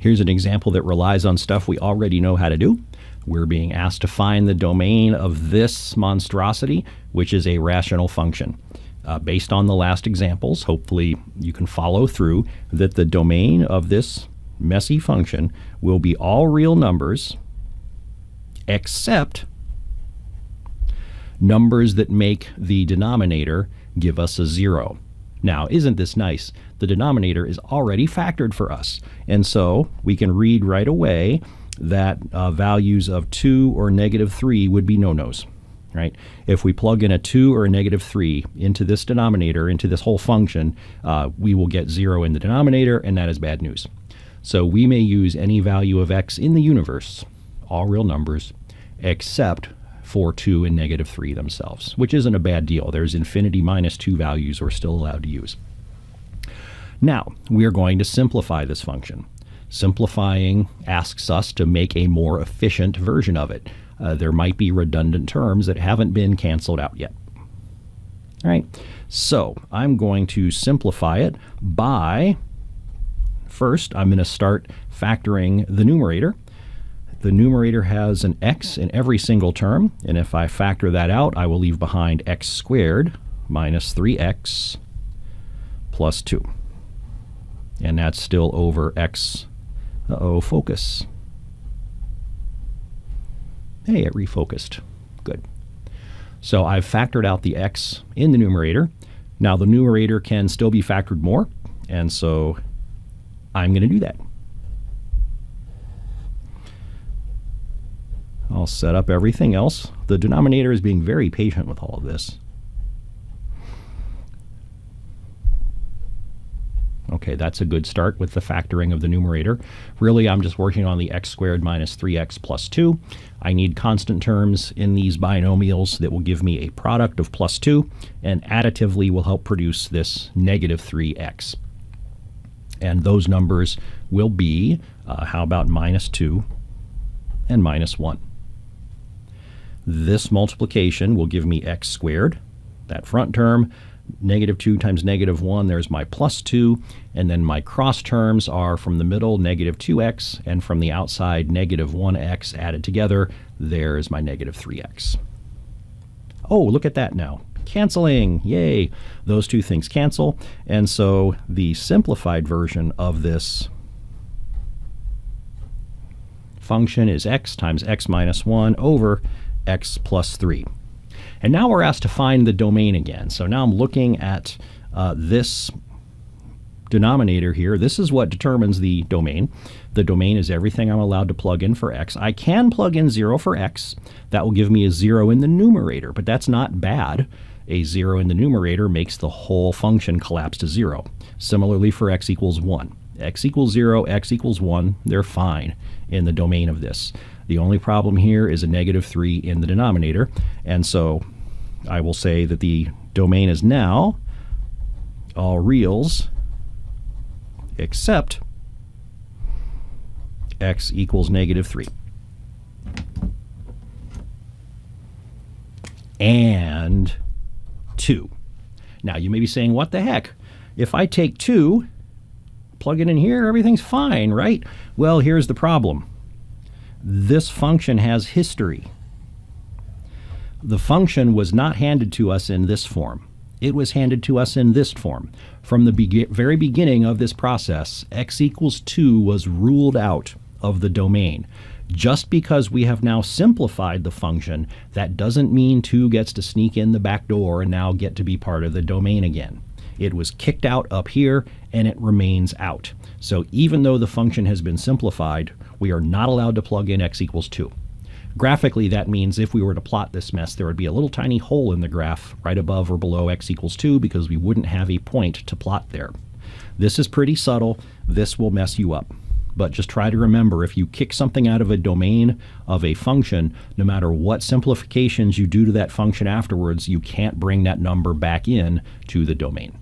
Here's an example that relies on stuff we already know how to do. We're being asked to find the domain of this monstrosity, which is a rational function. Based on the last examples, hopefully you can follow through that the domain of this messy function will be all real numbers except numbers that make the denominator give us a 0. Now, isn't this nice? The denominator is already factored for us, and so we can read right away that values of 2 or -3 would be no-nos, right? If we plug in a 2 or a -3 into this denominator, into this whole function, we will get 0 in the denominator, and that is bad news. So we may use any value of x in the universe, all real numbers, except for 2 and -3 themselves, which isn't a bad deal. There's infinity minus 2 values we're still allowed to use. Now, we are going to simplify this function. Simplifying asks us to make a more efficient version of it. There might be redundant terms that haven't been canceled out yet. All right, so I'm going to simplify it by, first, I'm going to start factoring the numerator. The numerator has an x in every single term, and if I factor that out, I will leave behind x squared minus 3x plus 2. And that's still over x. Uh-oh, focus. Hey, it refocused. Good. So I've factored out the x in the numerator. Now the numerator can still be factored more, and so I'm going to do that. I'll set up everything else. The denominator is being very patient with all of this. Okay, that's a good start with the factoring of the numerator. Really, I'm just working on the x squared minus 3x plus 2. I need constant terms in these binomials that will give me a product of plus 2, and additively will help produce this -3x. And those numbers will be, how about minus 2 and minus 1. This multiplication will give me x squared, that front term, -2 times -1, there's my plus 2, and then my cross terms are from the middle, -2x, and from the outside, -1x added together, there's my -3x. Oh, look at that now. Canceling, yay! Those two things cancel, and so the simplified version of this function is x times x minus 1 over x plus 3. And now we're asked to find the domain again. So now I'm looking at this denominator here. This is what determines the domain. The domain is everything I'm allowed to plug in for x. I can plug in 0 for x. That will give me a 0 in the numerator, but that's not bad. A 0 in the numerator makes the whole function collapse to 0. Similarly for x equals 1. X equals 0, x equals 1, they're fine in the domain of this. The only problem here is a -3 in the denominator, and so I will say that the domain is now all reals except x equals -3. And 2. Now you may be saying, what the heck? If I take 2, plug it in here, everything's fine, right? Well, here's the problem. This function has history. The function was not handed to us in this form. It was handed to us in this form. From the very beginning of this process, x equals 2 was ruled out of the domain. Just because we have now simplified the function, that doesn't mean 2 gets to sneak in the back door and now get to be part of the domain again. It was kicked out up here, and it remains out. So even though the function has been simplified, we are not allowed to plug in x equals 2. Graphically, that means if we were to plot this mess, there would be a little tiny hole in the graph right above or below x equals 2 because we wouldn't have a point to plot there. This is pretty subtle. This will mess you up. But just try to remember, if you kick something out of a domain of a function, no matter what simplifications you do to that function afterwards, you can't bring that number back in to the domain.